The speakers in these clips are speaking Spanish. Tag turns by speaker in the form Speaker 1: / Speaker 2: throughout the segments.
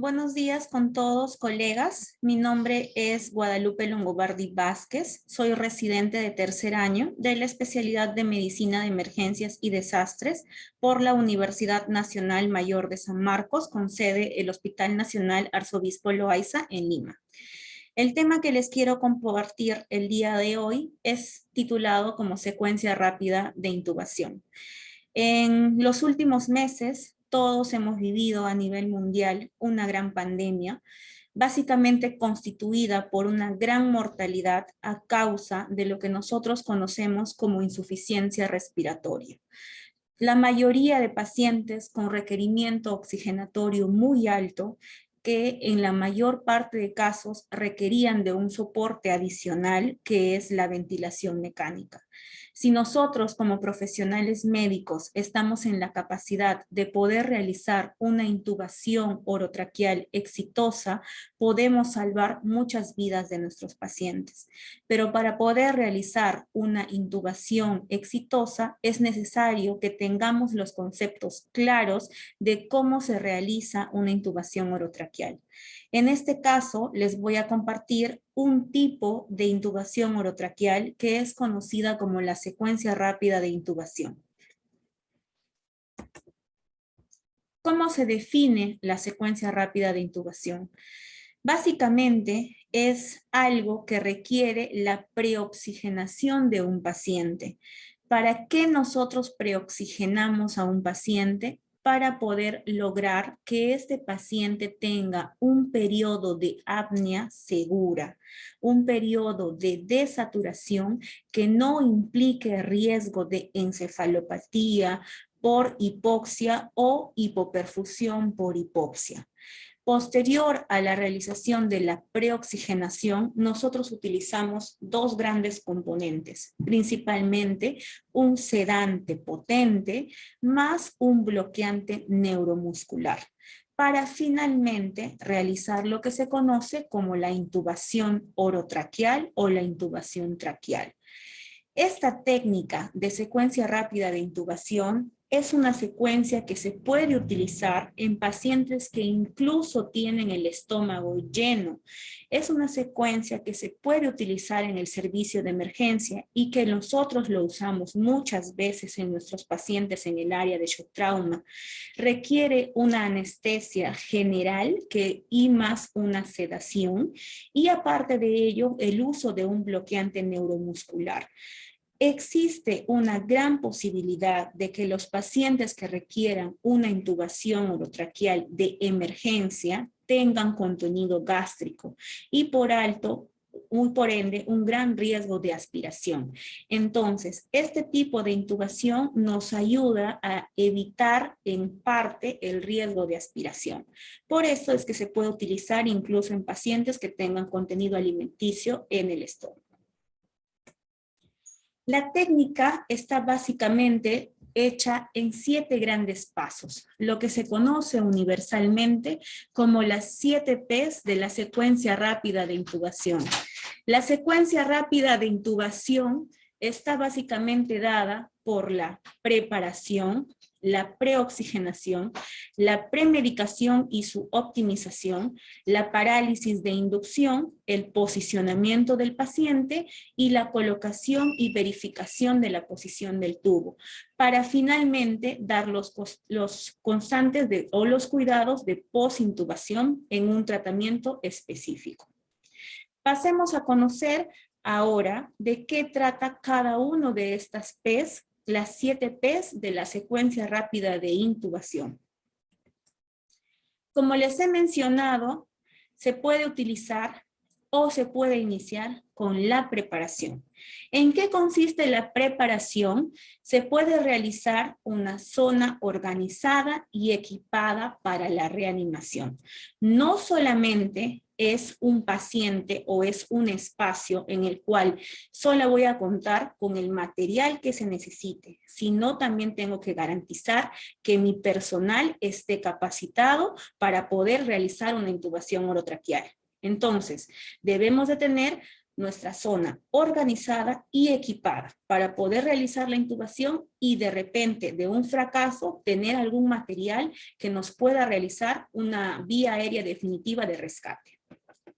Speaker 1: Buenos días con todos, colegas. Mi nombre es Guadalupe Longobardi Vázquez. Soy residente de tercer año de la especialidad de Medicina de Emergencias y Desastres por la Universidad Nacional Mayor de San Marcos, con sede el Hospital Nacional Arzobispo Loaiza en Lima. El tema que les quiero compartir el día de hoy es titulado como secuencia rápida de intubación. En los últimos meses, todos hemos vivido a nivel mundial una gran pandemia, básicamente constituida por una gran mortalidad a causa de lo que nosotros conocemos como insuficiencia respiratoria. La mayoría de pacientes con requerimiento oxigenatorio muy alto que en la mayor parte de casos requerían de un soporte adicional que es la ventilación mecánica. Si nosotros como profesionales médicos estamos en la capacidad de poder realizar una intubación orotraqueal exitosa, podemos salvar muchas vidas de nuestros pacientes. Pero para poder realizar una intubación exitosa es necesario que tengamos los conceptos claros de cómo se realiza una intubación orotraqueal. En este caso, les voy a compartir un tipo de intubación orotraqueal que es conocida como la secuencia rápida de intubación. ¿Cómo se define la secuencia rápida de intubación? Básicamente es algo que requiere la preoxigenación de un paciente. ¿Para qué nosotros preoxigenamos a un paciente? Para poder lograr que este paciente tenga un periodo de apnea segura, un periodo de desaturación que no implique riesgo de encefalopatía por hipoxia o hipoperfusión por hipoxia. Posterior a la realización de la preoxigenación, nosotros utilizamos dos grandes componentes, principalmente un sedante potente más un bloqueante neuromuscular, para finalmente realizar lo que se conoce como la intubación orotraqueal o la intubación traqueal. Esta técnica de secuencia rápida de intubación es una secuencia que se puede utilizar en pacientes que incluso tienen el estómago lleno. Es una secuencia que se puede utilizar en el servicio de emergencia y que nosotros lo usamos muchas veces en nuestros pacientes en el área de shock trauma. Requiere una anestesia general y más una sedación, y aparte de ello, el uso de un bloqueante neuromuscular. Existe una gran posibilidad de que los pacientes que requieran una intubación orotraqueal de emergencia tengan contenido gástrico y por ende, un gran riesgo de aspiración. Entonces, este tipo de intubación nos ayuda a evitar en parte el riesgo de aspiración. Por eso es que se puede utilizar incluso en pacientes que tengan contenido alimenticio en el estómago. La técnica está básicamente hecha en 7 grandes pasos, lo que se conoce universalmente como las 7 P's de la secuencia rápida de intubación. La secuencia rápida de intubación está básicamente dada por la preparación, la preoxigenación, la premedicación y su optimización, la parálisis de inducción, el posicionamiento del paciente y la colocación y verificación de la posición del tubo, para finalmente dar los constantes o los cuidados de posintubación en un tratamiento específico. Pasemos a conocer ahora de qué trata cada uno de estas P's, las 7 P's de la secuencia rápida de intubación. Como les he mencionado, se puede utilizar o se puede iniciar con la preparación. ¿En qué consiste la preparación? Se puede realizar una zona organizada y equipada para la reanimación. No solamente es un paciente o es un espacio en el cual solo voy a contar con el material que se necesite, sino también tengo que garantizar que mi personal esté capacitado para poder realizar una intubación orotraqueal. Entonces, debemos de tener nuestra zona organizada y equipada para poder realizar la intubación y de repente de un fracaso tener algún material que nos pueda realizar una vía aérea definitiva de rescate.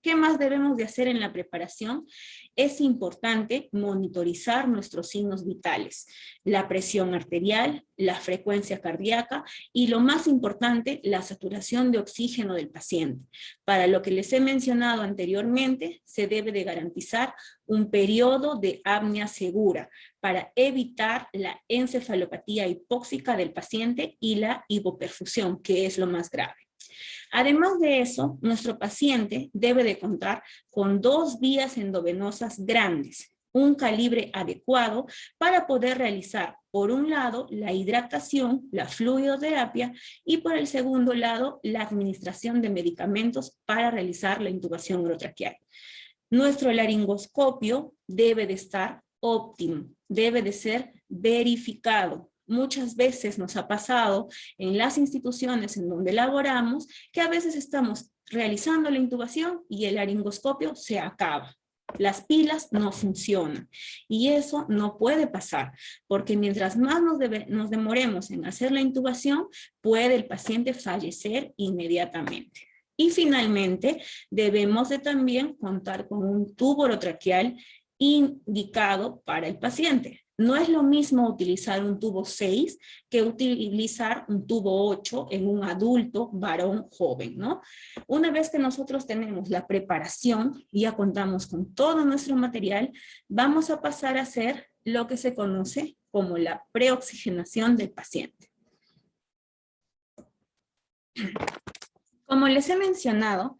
Speaker 1: ¿Qué más debemos de hacer en la preparación? Es importante monitorizar nuestros signos vitales, la presión arterial, la frecuencia cardíaca y lo más importante, la saturación de oxígeno del paciente. Para lo que les he mencionado anteriormente, se debe de garantizar un periodo de apnea segura para evitar la encefalopatía hipóxica del paciente y la hipoperfusión, que es lo más grave. Además de eso, nuestro paciente debe de contar con 2 vías endovenosas grandes, un calibre adecuado para poder realizar, por un lado, la hidratación, la fluidoterapia, y por el segundo lado, la administración de medicamentos para realizar la intubación orotraqueal. Nuestro laringoscopio debe de estar óptimo, debe de ser verificado. Muchas veces nos ha pasado en las instituciones en donde laboramos que a veces estamos realizando la intubación y el laringoscopio se acaba. Las pilas no funcionan y eso no puede pasar porque mientras más nos demoremos en hacer la intubación, puede el paciente fallecer inmediatamente. Y finalmente, debemos de también contar con un tubo orotraqueal indicado para el paciente. No es lo mismo utilizar un tubo 6 que utilizar un tubo 8 en un adulto varón joven, ¿no? Una vez que nosotros tenemos la preparación y ya contamos con todo nuestro material, vamos a pasar a hacer lo que se conoce como la preoxigenación del paciente. Como les he mencionado,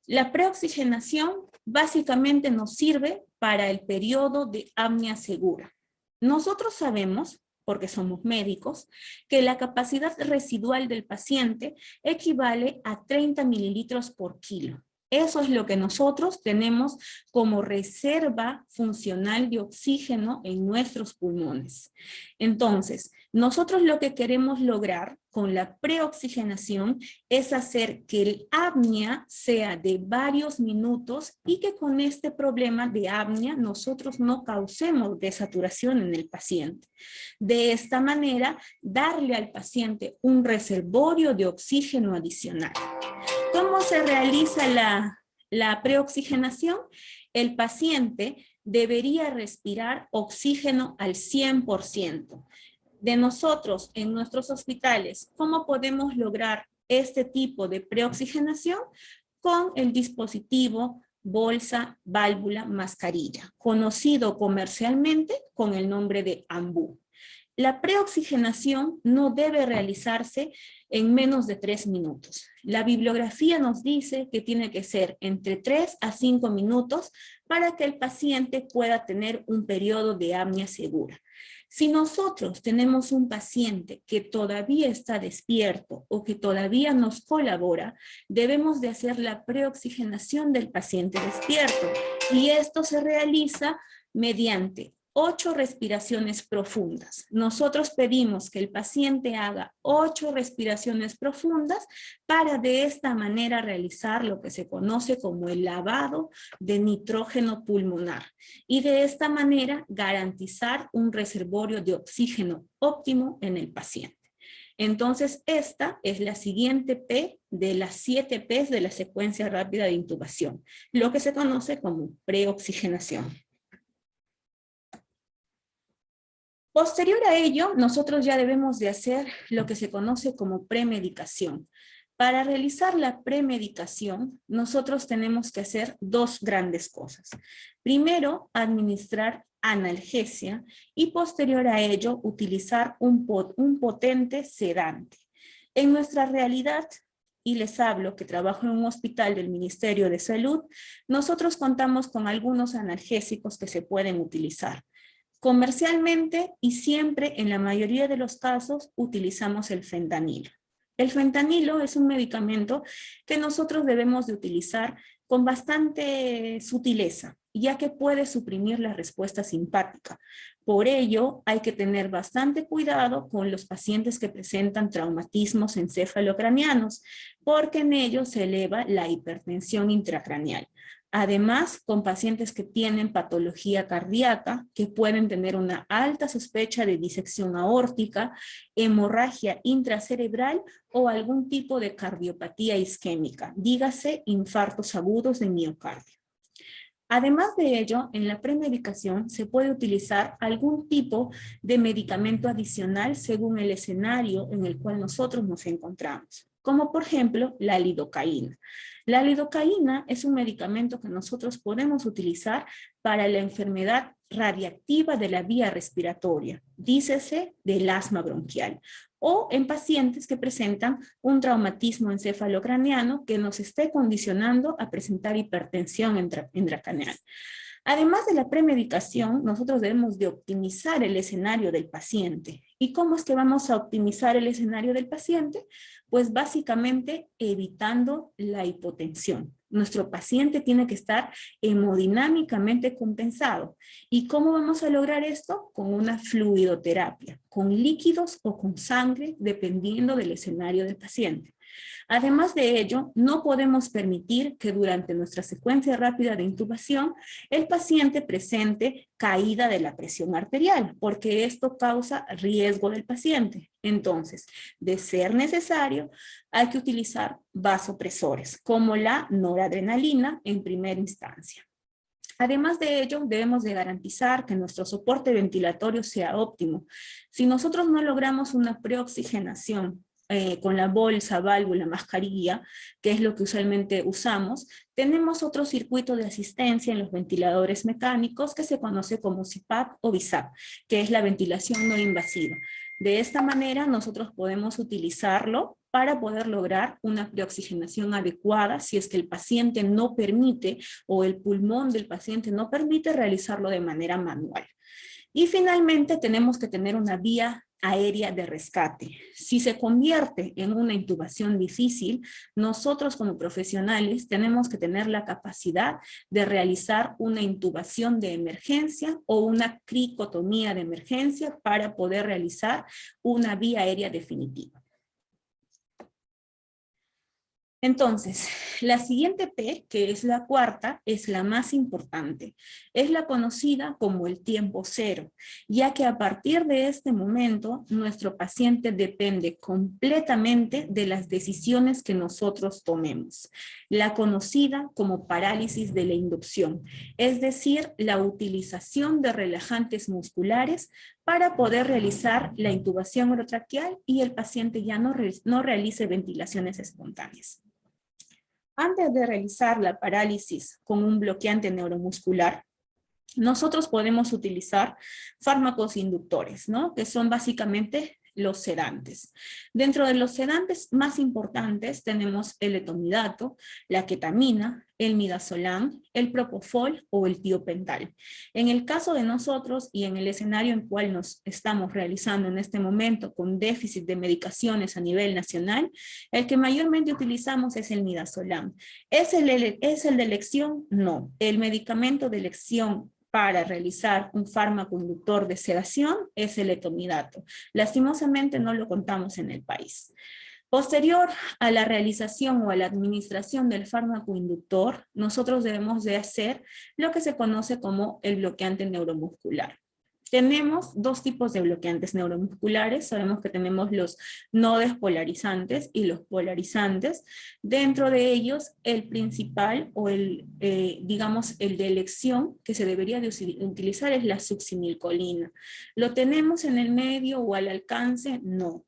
Speaker 1: la preoxigenación básicamente nos sirve para el periodo de apnea segura. Nosotros sabemos, porque somos médicos, que la capacidad residual del paciente equivale a 30 mililitros por kilo. Eso es lo que nosotros tenemos como reserva funcional de oxígeno en nuestros pulmones. Entonces, nosotros lo que queremos lograr con la preoxigenación es hacer que el apnea sea de varios minutos y que con este problema de apnea nosotros no causemos desaturación en el paciente. De esta manera, darle al paciente un reservorio de oxígeno adicional. ¿Cómo se realiza la preoxigenación? El paciente debería respirar oxígeno al 100%. De nosotros, en nuestros hospitales, ¿cómo podemos lograr este tipo de preoxigenación? Con el dispositivo bolsa, válvula, mascarilla, conocido comercialmente con el nombre de AMBU. La preoxigenación no debe realizarse en menos de 3 minutos. La bibliografía nos dice que tiene que ser entre 3 a 5 minutos para que el paciente pueda tener un periodo de apnea segura. Si nosotros tenemos un paciente que todavía está despierto o que todavía nos colabora, debemos de hacer la preoxigenación del paciente despierto y esto se realiza mediante 8 respiraciones profundas. Nosotros pedimos que el paciente haga 8 respiraciones profundas para de esta manera realizar lo que se conoce como el lavado de nitrógeno pulmonar y de esta manera garantizar un reservorio de oxígeno óptimo en el paciente. Entonces, esta es la siguiente P de las 7 Ps de la secuencia rápida de intubación, lo que se conoce como preoxigenación. Posterior a ello, nosotros ya debemos de hacer lo que se conoce como premedicación. Para realizar la premedicación, nosotros tenemos que hacer 2 grandes cosas. Primero, administrar analgesia y posterior a ello, utilizar un potente sedante. En nuestra realidad, y les hablo que trabajo en un hospital del Ministerio de Salud, nosotros contamos con algunos analgésicos que se pueden utilizar. Comercialmente y siempre en la mayoría de los casos utilizamos el fentanilo. El fentanilo es un medicamento que nosotros debemos de utilizar con bastante sutileza, ya que puede suprimir la respuesta simpática. Por ello, hay que tener bastante cuidado con los pacientes que presentan traumatismos encefalocraneanos, porque en ellos se eleva la hipertensión intracraneal. Además, con pacientes que tienen patología cardíaca, que pueden tener una alta sospecha de disección aórtica, hemorragia intracerebral o algún tipo de cardiopatía isquémica, dígase infartos agudos de miocardio. Además de ello, en la premedicación se puede utilizar algún tipo de medicamento adicional según el escenario en el cual nosotros nos encontramos, como por ejemplo la lidocaína. La lidocaína es un medicamento que nosotros podemos utilizar para la enfermedad radiactiva de la vía respiratoria, dícese del asma bronquial, o en pacientes que presentan un traumatismo encefalocraneano que nos esté condicionando a presentar hipertensión intracraneal. Además de la premedicación, nosotros debemos de optimizar el escenario del paciente. ¿Y cómo es que vamos a optimizar el escenario del paciente? Pues básicamente evitando la hipotensión. Nuestro paciente tiene que estar hemodinámicamente compensado. ¿Y cómo vamos a lograr esto? Con una fluidoterapia, con líquidos o con sangre, dependiendo del escenario del paciente. Además de ello, no podemos permitir que durante nuestra secuencia rápida de intubación el paciente presente caída de la presión arterial, porque esto causa riesgo del paciente. Entonces, de ser necesario, hay que utilizar vasopresores, como la noradrenalina en primera instancia. Además de ello, debemos de garantizar que nuestro soporte ventilatorio sea óptimo. Si nosotros no logramos una preoxigenación con la bolsa, válvula, mascarilla, que es lo que usualmente usamos, tenemos otro circuito de asistencia en los ventiladores mecánicos que se conoce como CPAP o BiSAP, que es la ventilación no invasiva. De esta manera nosotros podemos utilizarlo para poder lograr una preoxigenación adecuada si es que el paciente no permite o el pulmón del paciente no permite realizarlo de manera manual. Y finalmente tenemos que tener una vía aérea de rescate. Si se convierte en una intubación difícil, nosotros como profesionales tenemos que tener la capacidad de realizar una intubación de emergencia o una cricotomía de emergencia para poder realizar una vía aérea definitiva. Entonces, la siguiente P, que es la cuarta, es la más importante. Es la conocida como el tiempo cero, ya que a partir de este momento, nuestro paciente depende completamente de las decisiones que nosotros tomemos. La conocida como parálisis de la inducción, es decir, la utilización de relajantes musculares para poder realizar la intubación orotraqueal y el paciente ya no realice ventilaciones espontáneas. Antes de realizar la parálisis con un bloqueante neuromuscular, nosotros podemos utilizar fármacos inductores, ¿no? Que son básicamente los sedantes. Dentro de los sedantes más importantes tenemos el etomidato, la ketamina, el midazolam, el propofol o el tiopental. En el caso de nosotros y en el escenario en cual nos estamos realizando en este momento con déficit de medicaciones a nivel nacional, el que mayormente utilizamos es el midazolam. ¿Es el de elección? No. El medicamento de elección para realizar un fármaco inductor de sedación es el etomidato. Lastimosamente no lo contamos en el país. Posterior a la realización o a la administración del fármaco inductor, nosotros debemos de hacer lo que se conoce como el bloqueante neuromuscular. Tenemos dos tipos de bloqueantes neuromusculares. Sabemos que tenemos los no despolarizantes y los polarizantes. Dentro de ellos, el principal o digamos, el de elección que se debería de utilizar es la succinilcolina. ¿Lo tenemos en el medio o al alcance? No.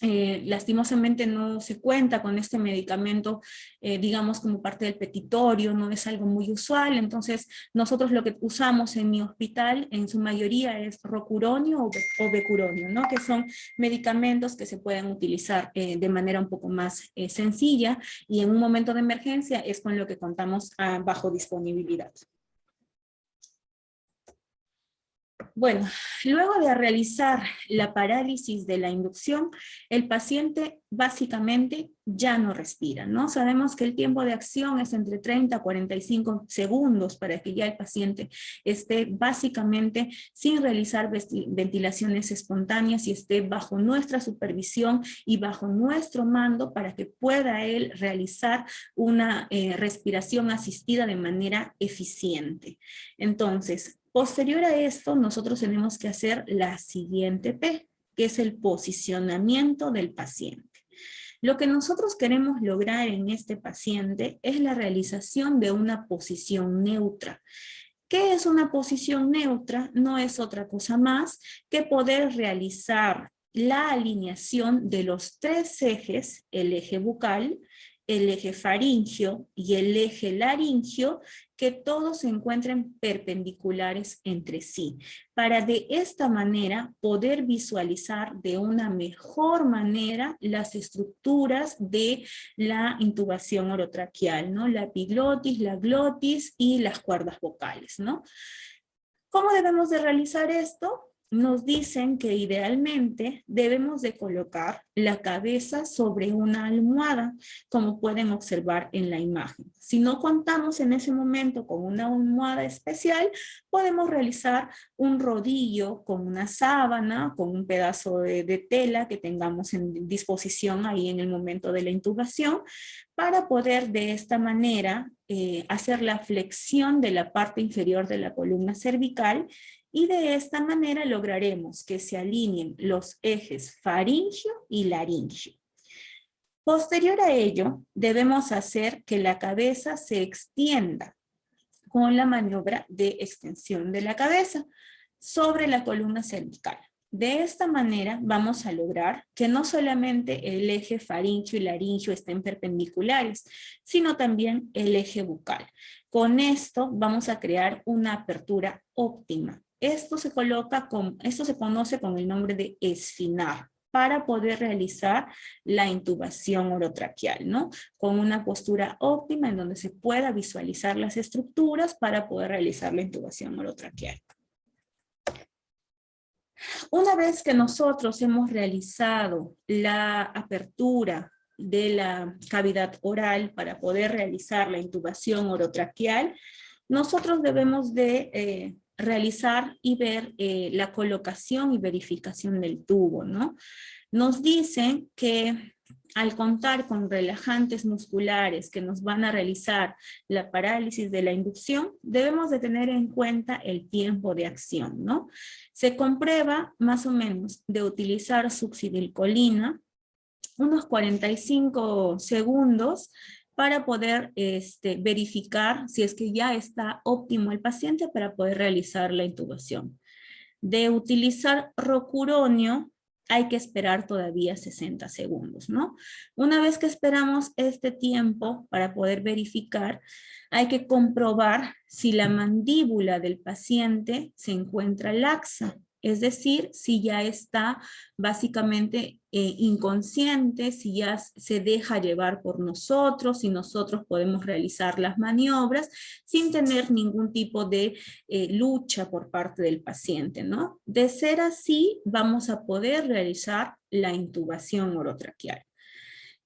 Speaker 1: Lastimosamente no se cuenta con este medicamento, digamos, como parte del petitorio, no es algo muy usual. Entonces nosotros lo que usamos en mi hospital en su mayoría es rocuronio o becuronio, ¿no? Que son medicamentos que se pueden utilizar de manera un poco más sencilla, y en un momento de emergencia es con lo que contamos bajo disponibilidad. Bueno, luego de realizar la parálisis de la inducción, el paciente básicamente ya no respira, ¿no? Sabemos que el tiempo de acción es entre 30 a 45 segundos para que ya el paciente esté básicamente sin realizar ventilaciones espontáneas y esté bajo nuestra supervisión y bajo nuestro mando para que pueda él realizar una respiración asistida de manera eficiente. Entonces, posterior a esto, nosotros tenemos que hacer la siguiente P, que es el posicionamiento del paciente. Lo que nosotros queremos lograr en este paciente es la realización de una posición neutra. ¿Qué es una posición neutra? No es otra cosa más que poder realizar la alineación de los tres ejes, el eje bucal, el eje faríngeo y el eje laríngeo, que todos se encuentren perpendiculares entre sí, para de esta manera poder visualizar de una mejor manera las estructuras de la intubación orotraqueal, ¿no? La epiglotis, la glotis y las cuerdas vocales, ¿no? ¿Cómo debemos de realizar esto? Nos dicen que idealmente debemos de colocar la cabeza sobre una almohada, como pueden observar en la imagen. Si no contamos en ese momento con una almohada especial, podemos realizar un rodillo con una sábana, con un pedazo de tela que tengamos en disposición ahí en el momento de la intubación, para poder de esta manera hacer la flexión de la parte inferior de la columna cervical, y de esta manera lograremos que se alineen los ejes faríngeo y laríngeo. Posterior a ello, debemos hacer que la cabeza se extienda con la maniobra de extensión de la cabeza sobre la columna cervical. De esta manera vamos a lograr que no solamente el eje faríngeo y laríngeo estén perpendiculares, sino también el eje bucal. Con esto vamos a crear una apertura óptima. Esto se conoce con el nombre de esfinar, para poder realizar la intubación orotraqueal, ¿no? Con una postura óptima en donde se pueda visualizar las estructuras para poder realizar la intubación orotraqueal. Una vez que nosotros hemos realizado la apertura de la cavidad oral para poder realizar la intubación orotraqueal, nosotros debemos de realizar y ver la colocación y verificación del tubo, ¿no? Nos dicen que al contar con relajantes musculares que nos van a realizar la parálisis de la inducción, debemos de tener en cuenta el tiempo de acción, ¿no? Se comprueba más o menos de utilizar succinilcolina unos 45 segundos para poder verificar si es que ya está óptimo el paciente para poder realizar la intubación. De utilizar rocuronio, hay que esperar todavía 60 segundos, ¿no? Una vez que esperamos este tiempo para poder verificar, hay que comprobar si la mandíbula del paciente se encuentra laxa, es decir, si ya está básicamente inconsciente, si ya se deja llevar por nosotros, si nosotros podemos realizar las maniobras sin tener ningún tipo de lucha por parte del paciente, ¿no? De ser así, vamos a poder realizar la intubación orotraqueal.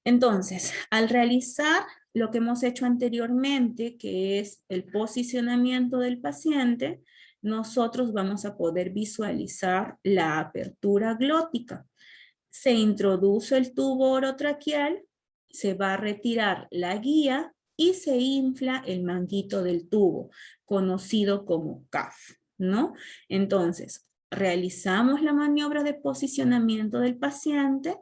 Speaker 1: Entonces, al realizar lo que hemos hecho anteriormente, que es el posicionamiento del paciente, nosotros vamos a poder visualizar la apertura glótica. Se introduce el tubo orotraqueal, se va a retirar la guía y se infla el manguito del tubo, conocido como CAF, ¿no? Entonces, realizamos la maniobra de posicionamiento del paciente,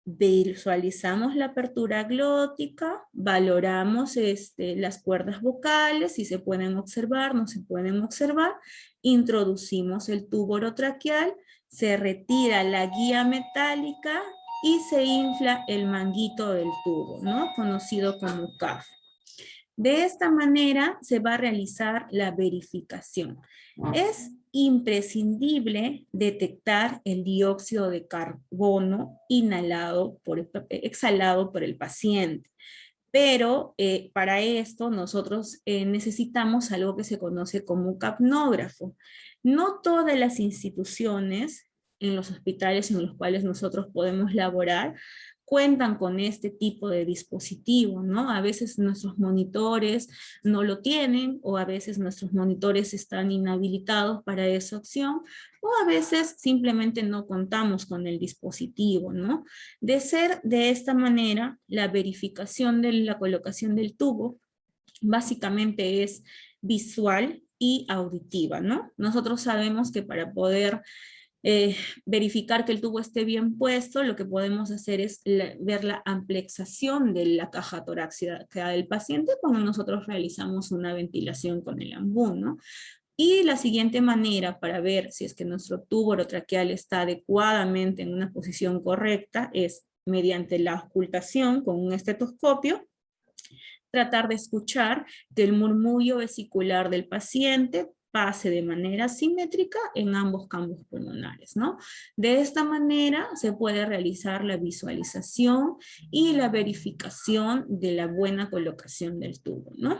Speaker 1: visualizamos la apertura glótica, valoramos las cuerdas vocales, si se pueden observar, no se pueden observar, introducimos el tubo orotraqueal, se retira la guía metálica y se infla el manguito del tubo, ¿no? Conocido como CAF. De esta manera se va a realizar la verificación. Es imprescindible detectar el dióxido de carbono exhalado por el paciente. Pero para esto nosotros necesitamos algo que se conoce como un capnógrafo. No todas las instituciones en los hospitales en los cuales nosotros podemos laborar cuentan con este tipo de dispositivo, ¿no? A veces nuestros monitores no lo tienen, o a veces nuestros monitores están inhabilitados para esa opción, o a veces simplemente no contamos con el dispositivo, ¿no? De ser de esta manera, la verificación de la colocación del tubo básicamente es visual y auditiva, ¿no? Nosotros sabemos que para poder verificar que el tubo esté bien puesto, lo que podemos hacer es ver la amplexación de la caja torácica del paciente cuando nosotros realizamos una ventilación con el ambú, ¿no? Y la siguiente manera para ver si es que nuestro tubo orotraqueal está adecuadamente en una posición correcta es mediante la auscultación con un estetoscopio, tratar de escuchar que el murmullo vesicular del paciente pase de manera simétrica en ambos campos pulmonares, ¿no? De esta manera se puede realizar la visualización y la verificación de la buena colocación del tubo, ¿no?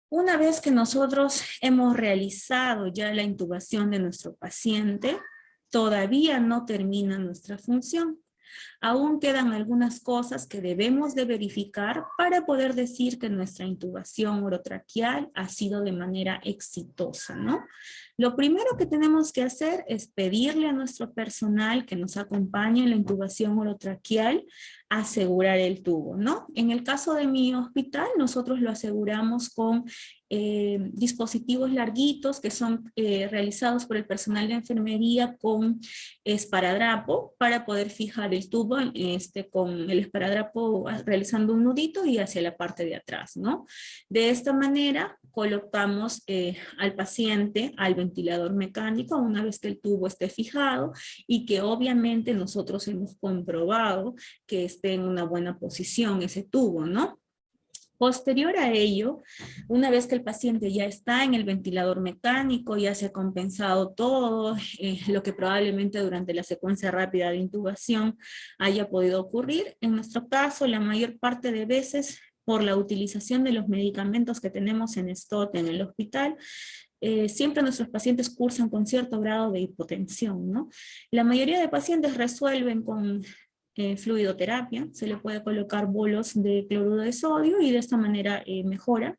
Speaker 1: Una vez que nosotros hemos realizado ya la intubación de nuestro paciente, todavía no termina nuestra función. Aún quedan algunas cosas que debemos de verificar para poder decir que nuestra intubación orotraqueal ha sido de manera exitosa, ¿no? Lo primero que tenemos que hacer es pedirle a nuestro personal que nos acompañe en la intubación orotraqueal asegurar el tubo, ¿no? En el caso de mi hospital, nosotros lo aseguramos con dispositivos larguitos que son realizados por el personal de enfermería con esparadrapo para poder fijar el tubo con el esparadrapo realizando un nudito y hacia la parte de atrás, ¿no? De esta manera colocamos al paciente al ventilador mecánico una vez que el tubo esté fijado y que obviamente nosotros hemos comprobado que esté en una buena posición ese tubo, ¿no? Posterior a ello, una vez que el paciente ya está en el ventilador mecánico, ya se ha compensado todo lo que probablemente durante la secuencia rápida de intubación haya podido ocurrir, en nuestro caso, la mayor parte de veces, por la utilización de los medicamentos que tenemos en stock en el hospital, siempre nuestros pacientes cursan con cierto grado de hipotensión, ¿no? La mayoría de pacientes resuelven con fluidoterapia, se le puede colocar bolos de cloruro de sodio y de esta manera mejora,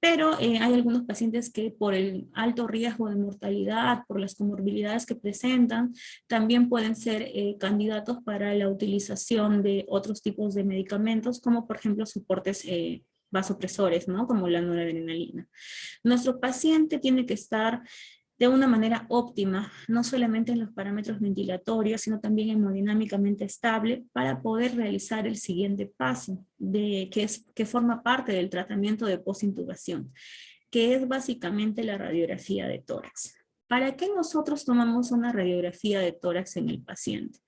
Speaker 1: pero hay algunos pacientes que por el alto riesgo de mortalidad, por las comorbilidades que presentan, también pueden ser candidatos para la utilización de otros tipos de medicamentos, como por ejemplo soportes vasopresores, ¿no? Como la noradrenalina. Nuestro paciente tiene que estar de una manera óptima, no solamente en los parámetros ventilatorios, sino también hemodinámicamente estable para poder realizar el siguiente paso, que forma parte del tratamiento de postintubación, que es básicamente la radiografía de tórax. ¿Para qué nosotros tomamos una radiografía de tórax en el paciente?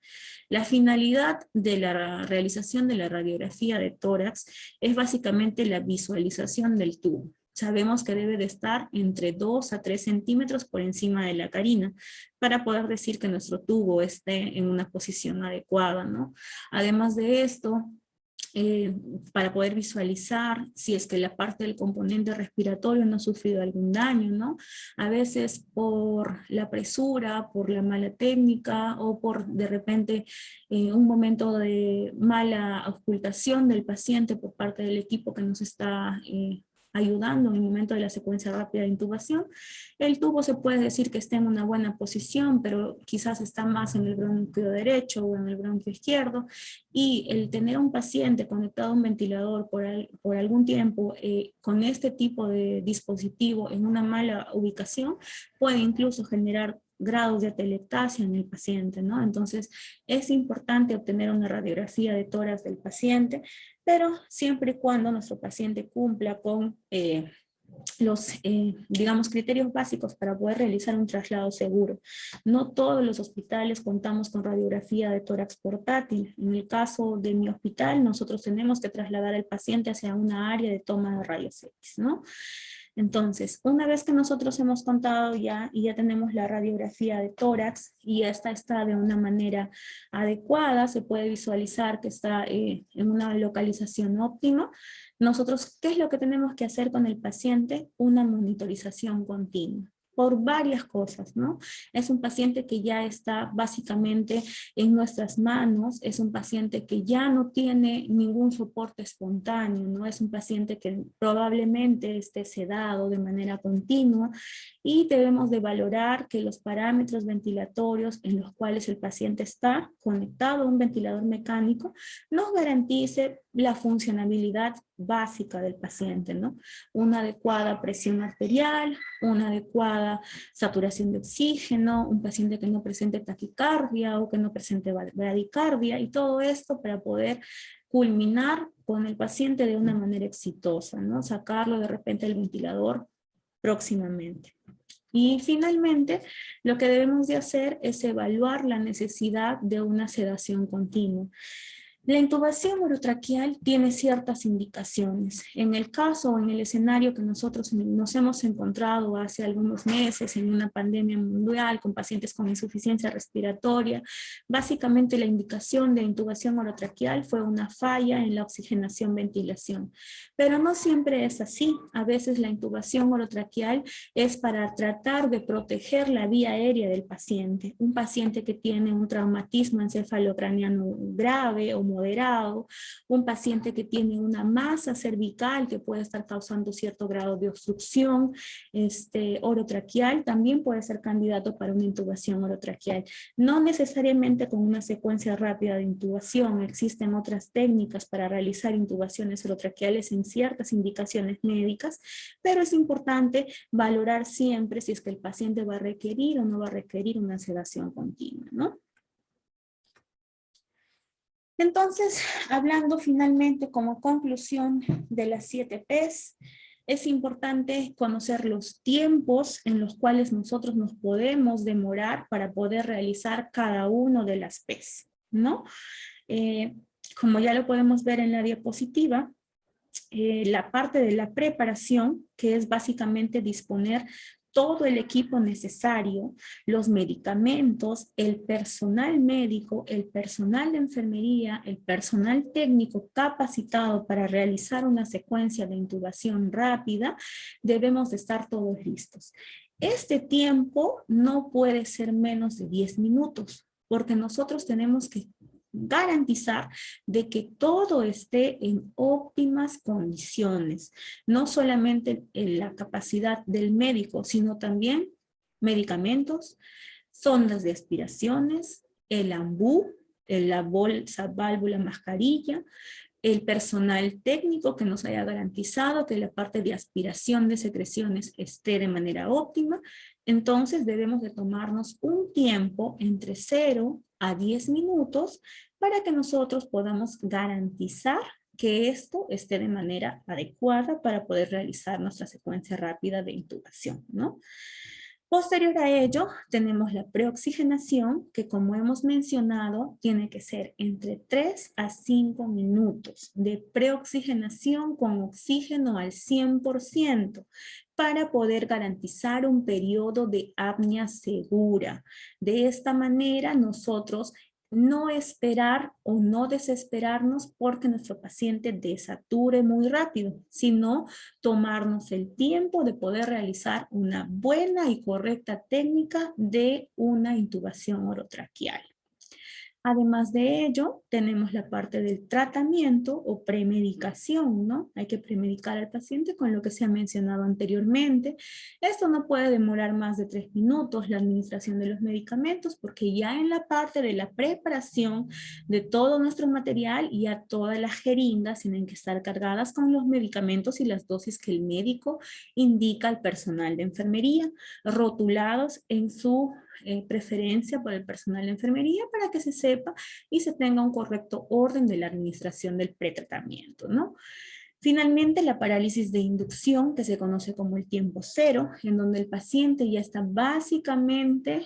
Speaker 1: La finalidad de la realización de la radiografía de tórax es básicamente la visualización del tubo. Sabemos que debe de estar entre 2 a 3 centímetros por encima de la carina para poder decir que nuestro tubo esté en una posición adecuada, ¿no? Además de esto, para poder visualizar si es que la parte del componente respiratorio no ha sufrido algún daño, ¿no? A veces por la presura, por la mala técnica o por de repente un momento de mala ocultación del paciente por parte del equipo que nos está ayudando en el momento de la secuencia rápida de intubación. El tubo se puede decir que está en una buena posición, pero quizás está más en el bronquio derecho o en el bronquio izquierdo, y el tener un paciente conectado a un ventilador por algún tiempo con este tipo de dispositivo en una mala ubicación puede incluso generar grados de atelectasia en el paciente, ¿no? Entonces es importante obtener una radiografía de tórax del paciente, pero siempre y cuando nuestro paciente cumpla con los, digamos, criterios básicos para poder realizar un traslado seguro. No todos los hospitales contamos con radiografía de tórax portátil. En el caso de mi hospital, nosotros tenemos que trasladar al paciente hacia una área de toma de rayos X, ¿no? Entonces, una vez que nosotros hemos contado ya y ya tenemos la radiografía de tórax y esta está de una manera adecuada, se puede visualizar que está en una localización óptima, nosotros, ¿qué es lo que tenemos que hacer con el paciente? Una monitorización continua por varias cosas, ¿no? Es un paciente que ya está básicamente en nuestras manos, es un paciente que ya no tiene ningún soporte espontáneo, ¿no? Es un paciente que probablemente esté sedado de manera continua y debemos de valorar que los parámetros ventilatorios en los cuales el paciente está conectado a un ventilador mecánico nos garantice la funcionabilidad básica del paciente, ¿no? Una adecuada presión arterial, una adecuada saturación de oxígeno, un paciente que no presente taquicardia o que no presente bradicardia y todo esto para poder culminar con el paciente de una manera exitosa, ¿no? Sacarlo de repente del ventilador próximamente. Y finalmente, lo que debemos de hacer es evaluar la necesidad de una sedación continua. La intubación orotraqueal tiene ciertas indicaciones. En el caso o en el escenario que nosotros nos hemos encontrado hace algunos meses en una pandemia mundial con pacientes con insuficiencia respiratoria, básicamente la indicación de intubación orotraqueal fue una falla en la oxigenación-ventilación. Pero no siempre es así. A veces la intubación orotraqueal es para tratar de proteger la vía aérea del paciente. Un paciente que tiene un traumatismo encefalocraniano grave o moderado, un paciente que tiene una masa cervical que puede estar causando cierto grado de obstrucción orotraqueal, también puede ser candidato para una intubación orotraqueal. No necesariamente con una secuencia rápida de intubación, existen otras técnicas para realizar intubaciones orotraqueales en ciertas indicaciones médicas, pero es importante valorar siempre si es que el paciente va a requerir o no va a requerir una sedación continua, ¿no? Entonces, hablando finalmente como conclusión de las 7 P's, es importante conocer los tiempos en los cuales nosotros nos podemos demorar para poder realizar cada uno de las P's, ¿no? Como ya lo podemos ver en la diapositiva, la parte de la preparación, que es básicamente disponer todo el equipo necesario, los medicamentos, el personal médico, el personal de enfermería, el personal técnico capacitado para realizar una secuencia de intubación rápida, debemos de estar todos listos. Este tiempo no puede ser menos de 10 minutos, porque nosotros tenemos que garantizar de que todo esté en óptimas condiciones, no solamente en la capacidad del médico, sino también medicamentos, sondas de aspiraciones, el ambú, la bolsa, válvula, mascarilla, el personal técnico que nos haya garantizado que la parte de aspiración de secreciones esté de manera óptima. Entonces debemos de tomarnos un tiempo entre 0 a 10 minutos para que nosotros podamos garantizar que esto esté de manera adecuada para poder realizar nuestra secuencia rápida de intubación, ¿no? Posterior a ello, tenemos la preoxigenación, que como hemos mencionado, tiene que ser entre 3 a 5 minutos de preoxigenación con oxígeno al 100% para poder garantizar un periodo de apnea segura. De esta manera, nosotros no esperar o no desesperarnos porque nuestro paciente desature muy rápido, sino tomarnos el tiempo de poder realizar una buena y correcta técnica de una intubación orotraqueal. Además de ello, tenemos la parte del tratamiento o premedicación, ¿no? Hay que premedicar al paciente con lo que se ha mencionado anteriormente. Esto no puede demorar más de 3 minutos, la administración de los medicamentos, porque ya en la parte de la preparación de todo nuestro material, ya todas las jeringas tienen que estar cargadas con los medicamentos y las dosis que el médico indica al personal de enfermería, rotulados en su preferencia por el personal de enfermería para que se sepa y se tenga un correcto orden de la administración del pretratamiento, ¿no? Finalmente, la parálisis de inducción, que se conoce como el tiempo cero, en donde el paciente ya está básicamente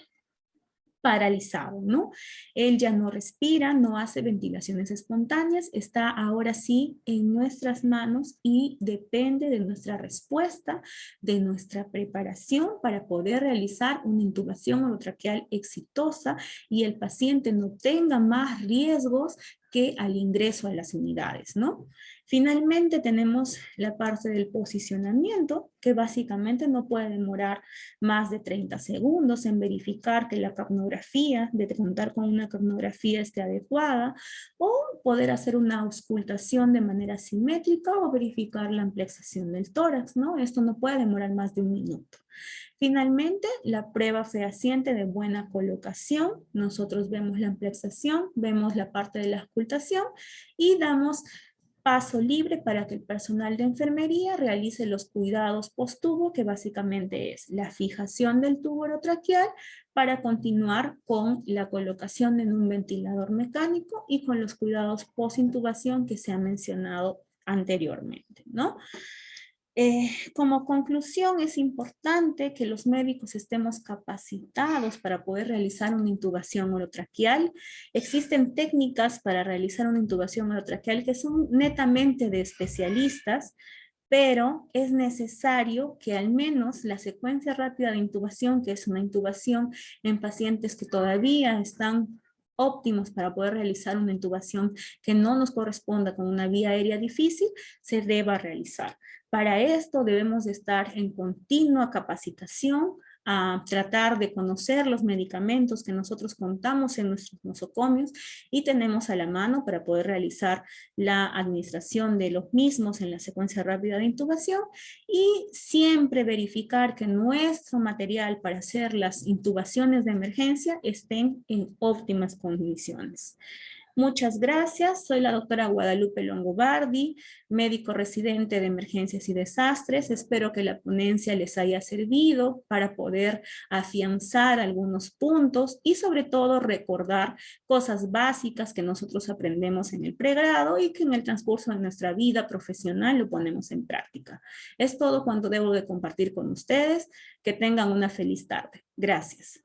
Speaker 1: paralizado, ¿no? Él ya no respira, no hace ventilaciones espontáneas, está ahora sí en nuestras manos y depende de nuestra respuesta, de nuestra preparación para poder realizar una intubación orotraqueal exitosa y el paciente no tenga más riesgos que al ingreso a las unidades, ¿no? Finalmente tenemos la parte del posicionamiento, que básicamente no puede demorar más de 30 segundos en verificar que la capnografía, de contar con una capnografía esté adecuada, o poder hacer una auscultación de manera simétrica o verificar la amplexación del tórax, ¿no? Esto no puede demorar más de 1 minuto. Finalmente, la prueba fehaciente de buena colocación. Nosotros vemos la amplexación, vemos la parte de la auscultación y damos paso libre para que el personal de enfermería realice los cuidados post-tubo, que básicamente es la fijación del tubo orotraqueal para continuar con la colocación en un ventilador mecánico y con los cuidados post-intubación que se ha mencionado anteriormente, ¿no? Como conclusión, es importante que los médicos estemos capacitados para poder realizar una intubación orotraqueal. Existen técnicas para realizar una intubación orotraqueal que son netamente de especialistas, pero es necesario que al menos la secuencia rápida de intubación, que es una intubación en pacientes que todavía están óptimos para poder realizar una intubación que no nos corresponda con una vía aérea difícil, se deba realizar. Para esto debemos de estar en continua capacitación, a tratar de conocer los medicamentos que nosotros contamos en nuestros nosocomios y tenemos a la mano para poder realizar la administración de los mismos en la secuencia rápida de intubación y siempre verificar que nuestro material para hacer las intubaciones de emergencia estén en óptimas condiciones. Muchas gracias. Soy la doctora Guadalupe Longobardi, médico residente de emergencias y desastres. Espero que la ponencia les haya servido para poder afianzar algunos puntos y sobre todo recordar cosas básicas que nosotros aprendemos en el pregrado y que en el transcurso de nuestra vida profesional lo ponemos en práctica. Es todo cuanto debo de compartir con ustedes. Que tengan una feliz tarde. Gracias.